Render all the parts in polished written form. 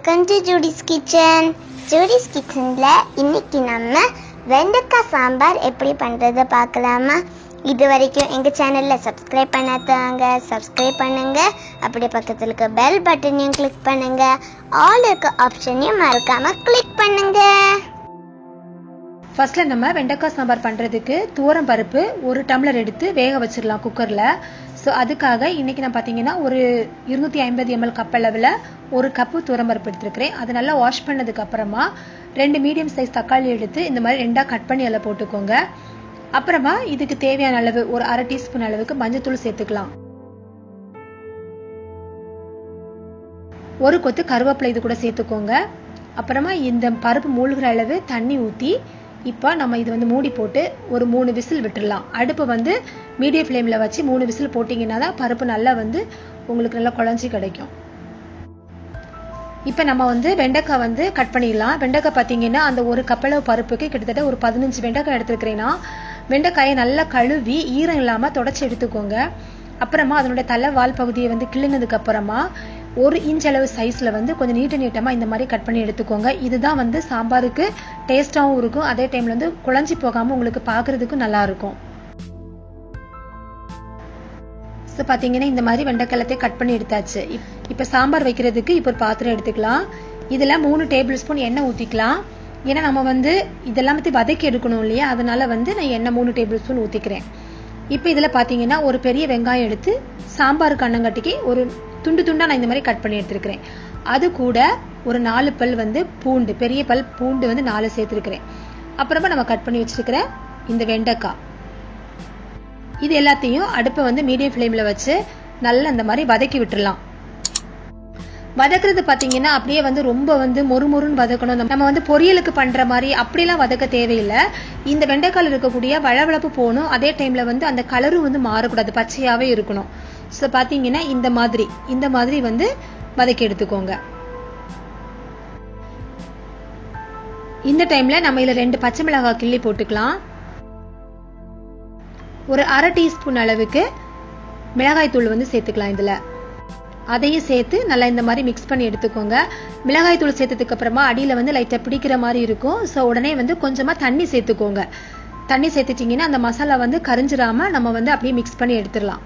Welcome to Judy's kitchen. Judy's கிச்சன்ல இன்னைக்கு நம்ம வெண்டைக்காய் சாம்பார் எப்படி பண்றதை பார்க்கலாமா? இது வரைக்கும் எங்க சேனல்ல சப்ஸ்கிரைப் பண்ணாதவங்க சப்ஸ்கிரைப் பண்ணுங்க. அப்படியே பக்கத்துல இருக்க பெல் பட்டனையும் கிளிக் பண்ணுங்க. ஆல் இருக்க ஆப்ஷனையும் மறக்காம கிளிக் பண்ணுங்க. ஃபர்ஸ்ட்ல நம்ம வெண்டைக்காய் சாம்பார் பண்றதுக்கு தூரம் பருப்பு 1 டம்ளர் எடுத்து வேக வச்சிடலாம் குக்கர்ல. ஸோ அதுக்காக இன்னைக்கு நான் பார்த்தீங்கன்னா ஒரு 250 ml கப் அளவில் 1 கப்பு தூரம்பருப்பு எடுத்துருக்கிறேன். அது நல்லா வாஷ் பண்ணதுக்கு அப்புறமா 2 மீடியம் சைஸ் தக்காளி எடுத்து இந்த மாதிரி 2ஆ கட் பண்ணி அதில் போட்டுக்கோங்க. அப்புறமா இதுக்கு தேவையான அளவு ஒரு 1/2 டீஸ்பூன் அளவுக்கு மஞ்சத்தூள் சேர்த்துக்கலாம். ஒரு கொத்து கருவேப்பிலை இது கூட சேர்த்துக்கோங்க. அப்புறமா இந்த பருப்பு மூழ்கிற அளவு தண்ணி ஊற்றி இப்போ நம்ம இது வந்து மூடி போட்டு ஒரு 3 விசில் விட்டுடலாம். அடுப்பை வந்து மீடியம் ஃப்ளேமில் வச்சு 3 விசில் போட்டிங்கன்னா தான் பருப்பு நல்லா வந்து உங்களுக்கு நல்லா குழஞ்சி கிடைக்கும். இப்போ நம்ம வந்து வெண்டைக்காய் வந்து கட் பண்ணிடலாம். வெண்டைக்காய் பார்த்தீங்கன்னா அந்த 1 கப்பளவு பருப்புக்கு கிட்டத்தட்ட ஒரு 15 வெண்டைக்காய் எடுத்துருக்கிறேன்னா வெண்டைக்காயை நல்லா கழுவி ஈரம் இல்லாமல் தொடச்சி எடுத்துக்கோங்க. அப்புறமா அதனுடைய தலை வால் பகுதியை வந்து கிள்ளினதுக்கு அப்புறமா 1 இன்ச் அளவு சைஸ்ல வந்து கொஞ்சம் நீட்டமா இந்த மாதிரி கட் பண்ணி எடுத்துக்கோங்க. இதுதான் வந்து சாம்பாருக்கு டேஸ்டாவும் இருக்கும், அதே டைம்ல வந்து குழஞ்சி போகாம உங்களுக்கு பாக்குறதுக்கும் நல்லா இருக்கும். ஸோ பார்த்தீங்கன்னா இந்த மாதிரி வெண்டைக்காயத்தை கட் பண்ணி எடுத்தாச்சு. இப்போ சாம்பார் வைக்கிறதுக்கு இப்போ ஒரு பாத்திரம் எடுத்துக்கலாம். இதில் 3 டேபிள் ஸ்பூன் எண்ணெய் ஊற்றிக்கலாம். ஏன்னா நம்ம வந்து இதெல்லாம் வதக்கி எடுக்கணும் இல்லையா, அதனால வந்து நான் எண்ணெய் 3 டேபிள் ஸ்பூன் ஊற்றிக்கிறேன். இப்போ இதில் பார்த்தீங்கன்னா ஒரு பெரிய வெங்காயம் எடுத்து சாம்பாருக்கு அன்னங்கட்டிக்கு ஒரு துண்டு துண்டா நான் இந்த மாதிரி கட் பண்ணி எடுத்துருக்கிறேன். அது கூட ஒரு 4 பல் வந்து பூண்டு, பெரிய பல் பூண்டு வந்து 4 சேர்த்துருக்கிறேன். அப்புறமா நம்ம கட் பண்ணி வச்சிருக்கிற இந்த வெண்டைக்காய், இது எல்லாத்தையும் அடுப்பை வந்து மீடியம் ஃப்ளேம்ல வச்சு நல்லா இந்த மாதிரி வதக்கி விட்டுடலாம். வதக்குறது பார்த்தீங்கன்னா அப்படியே வந்து ரொம்ப வந்து மொறுமொறுன்னு வதக்கணும். நம்ம வந்து பொரியலுக்கு பண்ற மாதிரி அப்படிலாம் வதக்க தேவையில்லை. இந்த வெண்டைக்காயில் இருக்கக்கூடிய வளவளப்பு போகணும், அதே டைம்ல வந்து அந்த கலரும் வந்து மாறக்கூடாது, பச்சையாவே இருக்கணும். ஸோ பார்த்தீங்கன்னா இந்த மாதிரி வந்து வதக்கி எடுத்துக்கோங்க. இந்த டைம்ல நம்ம இதில் 2 பச்சை மிளகாய் கிள்ளி போட்டுக்கலாம். ஒரு 1/2 டீஸ்பூன் அளவுக்கு மிளகாய் தூள் வந்து சேர்த்துக்கலாம். இதுல அதையும் சேர்த்து நல்லா இந்த மாதிரி மிக்ஸ் பண்ணி எடுத்துக்கோங்க. மிளகாய் தூள் சேர்த்ததுக்கு அப்புறமா அடியில வந்து லைட்டா பிடிக்கிற மாதிரி இருக்கும். ஸோ உடனே வந்து கொஞ்சமா தண்ணி சேர்த்துக்கோங்க. தண்ணி சேர்த்துட்டீங்கன்னா அந்த மசாலா வந்து கரிஞ்சிடாம நம்ம வந்து அப்படியே மிக்ஸ் பண்ணி எடுத்துடலாம்.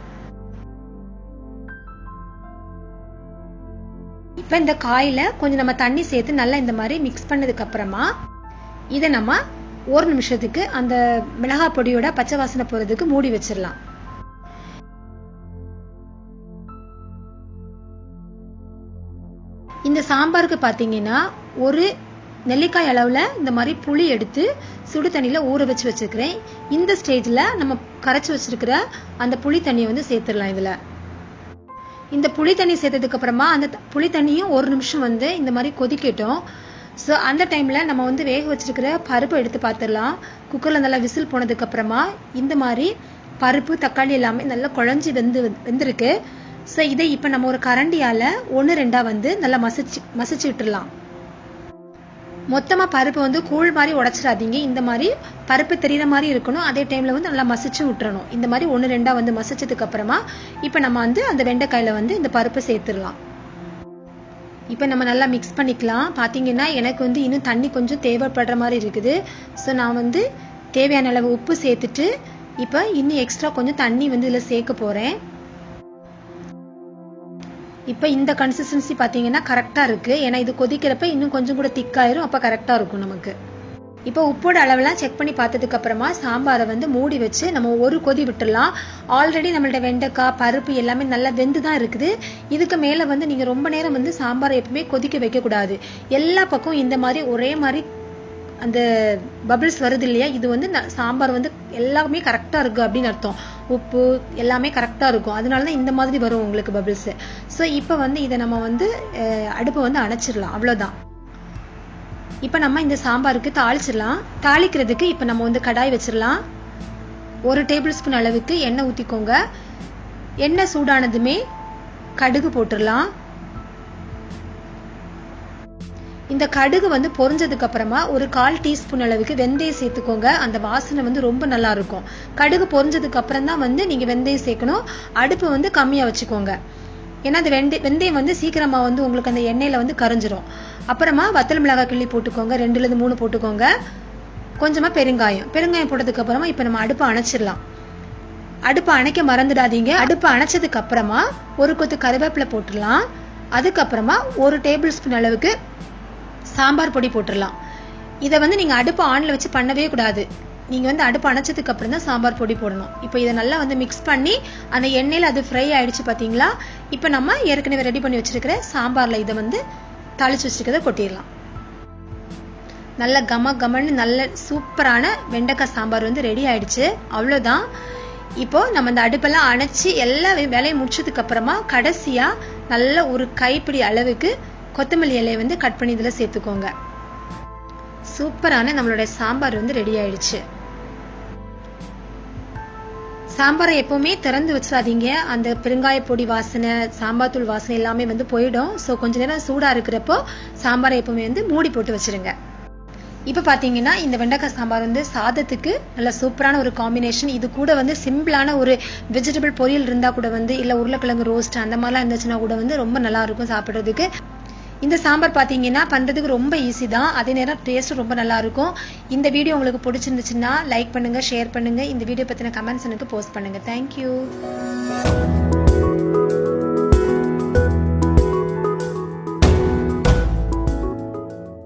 இப்ப இந்த காயில கொஞ்சம் நம்ம தண்ணி சேர்த்து நல்லா இந்த மாதிரி மிக்ஸ் பண்ணதுக்கு அப்புறமா இதை நம்ம 1 நிமிஷத்துக்கு அந்த மிளகாய் பொடியோட பச்சை வாசனை போறதுக்கு மூடி வச்சிடலாம். இந்த சாம்பாருக்கு பாத்தீங்கன்னா ஒரு நெல்லிக்காய் அளவுல இந்த மாதிரி புளி எடுத்து சுடு தண்ணியில ஊற வச்சு வச்சிருக்கிறேன். இந்த ஸ்டேஜ்ல நம்ம கரைச்சு வச்சிருக்கிற அந்த புளி தண்ணியை வந்து சேர்த்துடலாம். இதுல இந்த புளி தண்ணி சேர்த்ததுக்கு அப்புறமா அந்த புளி தண்ணியும் 1 நிமிஷம் வந்து இந்த மாதிரி கொதிக்கட்டும். ஸோ அந்த டைம்ல நம்ம வந்து வேக வச்சிருக்கிற பருப்பு எடுத்து பார்த்துடலாம். குக்கர்ல நல்லா விசில் போனதுக்கு அப்புறமா இந்த மாதிரி பருப்பு தக்காளி எல்லாமே நல்லா குழஞ்சி வெந்திருக்கு. ஸோ இதை இப்போ நம்ம ஒரு கரண்டியால 1-2 வந்து நல்லா மசிச்சு விட்டுடலாம். மொத்தமா பருப்பு வந்து கூழ் மாதிரி உடைச்சிடாதீங்க. இந்த மாதிரி பருப்பு தெரியற மாதிரி இருக்கணும், அதே டைம்ல வந்து நல்லா மசிச்சு விட்டுறணும். இந்த மாதிரி 1-2 வந்து மசிச்சதுக்கு அப்புறமா இப்ப நம்ம வந்து அந்த வெண்டைக்காயில வந்து இந்த பருப்பை சேர்த்துடலாம். இப்ப நம்ம நல்லா மிக்ஸ் பண்ணிக்கலாம். பாத்தீங்கன்னா எனக்கு வந்து இன்னும் தண்ணி கொஞ்சம் தேவைப்படுற மாதிரி இருக்குது. ஸோ நான் வந்து தேவையான அளவு உப்பு சேர்த்துட்டு இப்ப இன்னும் எக்ஸ்ட்ரா கொஞ்சம் தண்ணி வந்து இதுல சேர்க்க போறேன். இப்ப இந்த கன்சிஸ்டன்சி பாத்தீங்கன்னா கரெக்டா இருக்கு. ஏன்னா இது கொதிக்கிறப்ப இன்னும் கொஞ்சம் கூட திக்காயிரும், அப்ப கரெக்டா இருக்கும் நமக்கு. இப்போ உப்போட அளவெல்லாம் செக் பண்ணி பார்த்ததுக்கு அப்புறமா சாம்பாரை வந்து மூடி வச்சு நம்ம ஒரு கொதி விட்டுடலாம். ஆல்ரெடி நம்மள்ட்ட வெண்டைக்காய் பருப்பு எல்லாமே நல்லா வெந்து தான் இருக்குது. இதுக்கு மேல வந்து நீங்க ரொம்ப நேரம் வந்து சாம்பாரை எப்பவுமே கொதிக்க வைக்க கூடாது. எல்லா பக்கம் இந்த மாதிரி ஒரே மாதிரி அந்த பபிள்ஸ் வருது இல்லையா, இது வந்து சாம்பார் வந்து எல்லாமே கரெக்டா இருக்கு அப்படின்னு அர்த்தம். உப்பு எல்லாமே கரெக்டா இருக்கும், அதனாலதான் இந்த மாதிரி வரும் உங்களுக்கு பபிள்ஸ். ஸோ இப்போ வந்து இதை நம்ம வந்து அடுப்பை வந்து அணைச்சிடலாம், அவ்வளவுதான். இப்ப நம்ம இந்த சாம்பாருக்கு தாளிச்சிடலாம். தாளிக்கிறதுக்கு இப்ப நம்ம வந்து கடாய் வச்சிடலாம். 1 டேபிள் ஸ்பூன் அளவுக்கு எண்ணெய் ஊத்திக்கோங்க. எண்ணெய் சூடானதுமே கடுகு போட்டுடலாம். இந்த கடுகு வந்து பொரிஞ்சதுக்கு அப்புறமா ஒரு 1/4 டீஸ்பூன் அளவுக்கு வெந்தயம் சேர்த்துக்கோங்க. அந்த வாசனை வந்து ரொம்ப நல்லா இருக்கும். கடுகு பொரிஞ்சதுக்கு அப்புறம் தான் வந்து நீங்க வெந்தயம் சேர்க்கணும். அடுப்பு வந்து கம்மியா வச்சுக்கோங்க. ஏன்னா அந்த வெந்தயம் வந்து சீக்கிரமா வந்து உங்களுக்கு அந்த எண்ணெயில வந்து கரைஞ்சிரும். அப்புறமா வத்தல் மிளகாய் கிள்ளி போட்டுக்கோங்க, 2-3 போட்டுக்கோங்க. கொஞ்சமா பெருங்காயம் போட்டதுக்கு அப்புறமா இப்ப நம்ம அடுப்பை அணைச்சிடலாம். அடுப்பை அணைக்க மறந்துடாதீங்க. அடுப்பை அணைச்சதுக்கு அப்புறமா ஒரு கொத்து கருவேப்பிலை போட்டுடலாம். அதுக்கப்புறமா 1 டேபிள் ஸ்பூன் அளவுக்கு சாம்பார் பொடி போட்டுடலாம். இதை வந்து நீங்க அடுப்பு ஆன்ல வச்சு பண்ணவே கூடாது. நீங்க வந்து அடுப்பு அணைச்சதுக்கு அப்புறம் தான் சாம்பார் பொடி போடணும். இப்போ இதை நல்லா வந்து மிக்ஸ் பண்ணி அந்த எண்ணெயில அது ஃப்ரை ஆயிடுச்சு பாத்தீங்களா? இப்போ நம்ம ஏற்கனவே ரெடி பண்ணி வச்சிருக்கிற சாம்பார்ல இதை வந்து தாளிச்சு வச்சிருக்கிறத கொட்டிடலாம். நல்ல கமன்னு நல்ல சூப்பரான வெண்டைக்காய் சாம்பார் வந்து ரெடி ஆயிடுச்சு. அவ்வளவுதான். இப்போ நம்ம இந்த அடுப்பெல்லாம் அணைச்சி எல்லா வேலையும் முடிச்சதுக்கு அப்புறமா கடைசியா நல்ல ஒரு கைப்பிடி அளவுக்கு கொத்தமல்லி இலையை வந்து கட் பண்ணி இதுல சேர்த்துக்கோங்க. சூப்பரான நம்மளுடைய சாம்பார் வந்து ரெடி ஆயிடுச்சு. சாம்பாரை எப்பவுமே திறந்து வச்சிடாதீங்க. அந்த பெருங்காய பொடி வாசனை, சாம்பார் தூள் வாசனை எல்லாமே வந்து போயிடும். சோ கொஞ்ச நேரம் சூடா இருக்கிறப்போ சாம்பாரை எப்பவுமே வந்து மூடி போட்டு வச்சிருங்க. இப்ப பாத்தீங்கன்னா இந்த வெண்டைக்காய் சாம்பார் வந்து சாதத்துக்கு நல்ல சூப்பரான ஒரு காம்பினேஷன். இது கூட வந்து சிம்பிளான ஒரு வெஜிடபிள் பொரியல் இருந்தா கூட வந்து, இல்ல உருளைக்கிழங்கு ரோஸ்ட் அந்த மாதிரிலாம் இருந்துச்சுன்னா கூட வந்து ரொம்ப நல்லா இருக்கும் சாப்பிடுறதுக்கு. இந்த சாம்பார் பாத்தீங்கன்னா பண்றதுக்கு ரொம்ப ஈஸி தான், அதே நேரம் டேஸ்ட் ரொம்ப நல்லா இருக்கும். இந்த வீடியோ உங்களுக்கு பிடிச்சிருந்துச்சுன்னா லைக் பண்ணுங்க, ஷேர் பண்ணுங்க. இந்த வீடியோ பத்தின கமெண்ட்ஸ் எனக்கு போஸ்ட் பண்ணுங்க. தேங்க்யூ.